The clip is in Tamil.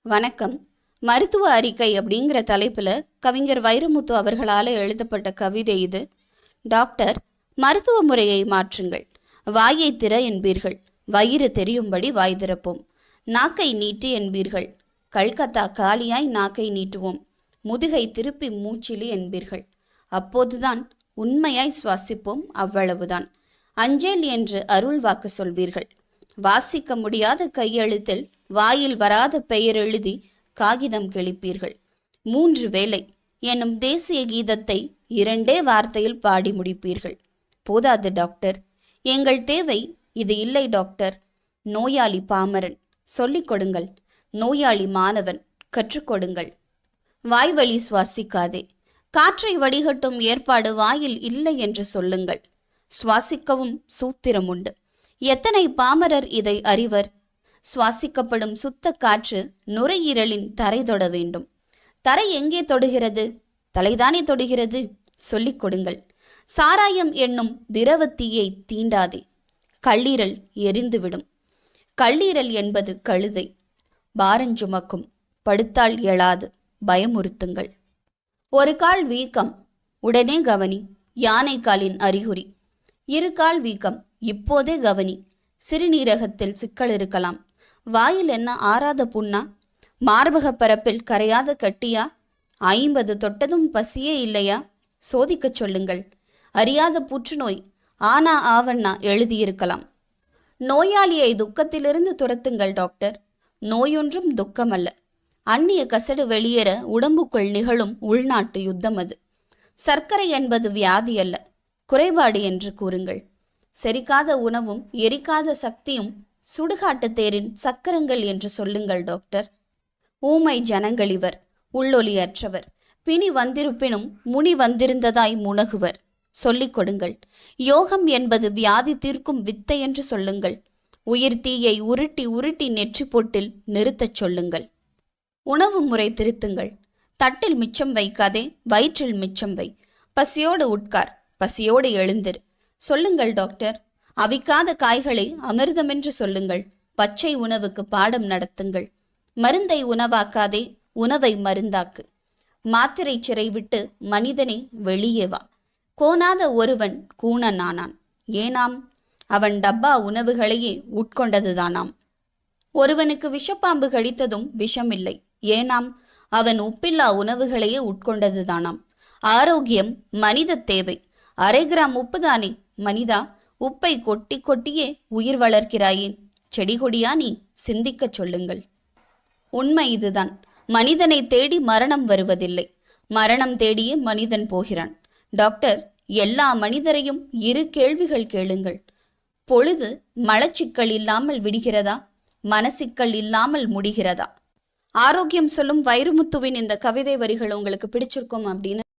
வணக்கம். மருத்துவ அறிக்கை அப்படிங்கிற தலைப்புல கவிஞர் வைரமுத்து அவர்களால் எழுதப்பட்ட கவிதை இது. டாக்டர், மருத்துவ முறையை மாற்றுங்கள். வாயை திற என்பீர்கள், வயிறு தெரியும்படி வாய் திறப்போம். நாக்கை நீட்டி என்பீர்கள், கல்கத்தா காலியாய் நாக்கை நீட்டுவோம். முதுகை திருப்பி மூச்சிலி என்பீர்கள், அப்போதுதான் உண்மையாய் சுவாசிப்போம், அவ்வளவுதான். அஞ்சேல் என்று அருள் வாக்கு சொல்வீர்கள். வாசிக்க முடியாத கையெழுத்தில் வாயில் வராத பெயர் எழுதி காகிதம் கிழிப்பீர்கள். 3 வேளை என்னும் தேசிய கீதத்தை 2 வார்த்தையில் பாடி முடிப்பீர்கள். போதாது டாக்டர், எங்கள் தேவை இது இல்லை டாக்டர். நோயாளி பாமரன், சொல்லிக் கொடுங்கள். நோயாளி மாணவன், கற்றுக் கொடுங்கள். வாய்வழி சுவாசிக்காதே. காற்றை வடிகட்டும் ஏற்பாடு வாயில் இல்லை என்று சொல்லுங்கள். சுவாசிக்கவும் சூத்திரம் உண்டு. எத்தனை பாமரர் இதை அறிவர்? சுவாசிக்கப்படும் சுத்த காற்று நுரையீரலின் தரை தொட வேண்டும். தரை எங்கே தொடுகிறது? தலைதானே தொடுகிறது. சொல்லிக் கொடுங்கள். சாராயம் என்னும் திரவத்தீயை தீண்டாதே. கல்லீரல் எரிந்துவிடும். கல்லீரல் என்பது கழுதை, பாரஞ்சுமக்கும். படுத்தால் எழாது, பயமுறுத்துங்கள். ஒரு கால் வீக்கம், உடனே கவனி, யானை காலின் அறிகுறி. 2 கால் வீக்கம், இப்போதே கவனி, சிறுநீரகத்தில் சிக்கல் இருக்கலாம். வாயில் என்ன ஆறாத புண்ணா? மார்பக பரப்பில் கரையாத கட்டியா? 50 தொட்டதும் பசியே இல்லையா? சோதிக்கச் சொல்லுங்கள். அறியாத புற்றுநோய், ஆனா ஆவண்ணா எழுதியிருக்கலாம். நோயாளியை துக்கத்திலிருந்து துரத்துங்கள் டாக்டர். நோயொன்றும் துக்கமல்ல. அந்நிய கசடு வெளியேற உடம்புக்குள் நிகழும் உள்நாட்டு யுத்தம் அது. சர்க்கரை என்பது வியாதி அல்ல, குறைபாடு என்று கூறுங்கள். செரிக்காத உணவும் எரிக்காத சக்தியும் சுடுகாட்டு தேரின் சக்கரங்கள் என்று சொல்லுங்கள் டாக்டர். ஊமை ஜனங்கள் இவர், உள்ளொலியற்றவர். பிணி வந்திருப்பினும் முனி வந்திருந்ததாய் முனகுவர். சொல்லிக் கொடுங்கள். யோகம் என்பது வியாதி தீர்க்கும் வித்தை என்று சொல்லுங்கள். உயிர் தீயை உருட்டி உருட்டி நெற்றி பொட்டில் நிறுத்தச் சொல்லுங்கள். உணவு முறை திருத்துங்கள். தட்டில் மிச்சம் வைக்காதே, வயிற்றில் மிச்சம் வை. பசியோடு உட்கார், பசியோடு எழுந்திரு. சொல்லுங்கள் டாக்டர். அவிக்காத காய்களை அமிர்தமென்று சொல்லுங்கள். பச்சை உணவுக்கு பாடம் நடத்துங்கள். மருந்தை உணவாக்காதே, உணவை மருந்தாக்கு. மாத்திரை சிறை விட்டு மனிதனே வெளியே வா. கோணாத ஒருவன் கூணனானான். ஏனாம்? அவன் டப்பா உணவுகளையே உட்கொண்டதுதானாம். ஒருவனுக்கு விஷப்பாம்பு கடித்ததும் விஷமில்லை. ஏனாம்? அவன் உப்பில்லா உணவுகளையே உட்கொண்டதுதானாம். ஆரோக்கியம் மனித தேவை. 1/2 கிராம் உப்பு தானே மனிதா? உப்பை கொட்டி கொட்டியே உயிர் வளர்க்கிறாயேன்? செடி கொடியா நீ? சிந்திக்கச் சொல்லுங்கள். உண்மை இதுதான். மனிதனை தேடி மரணம் வருவதில்லை, மரணம் தேடியே மனிதன் போகிறான். டாக்டர், எல்லா மனிதரையும் 2 கேள்விகள் கேளுங்கள். பொழுது மலச்சிக்கல் இல்லாமல் விடுகிறதா? மனசிக்கல் இல்லாமல் முடிகிறதா? ஆரோக்கியம் சொல்லும் வைரமுத்துவின் இந்த கவிதை வரிகள் உங்களுக்கு பிடிச்சிருக்கும் அப்படின்னு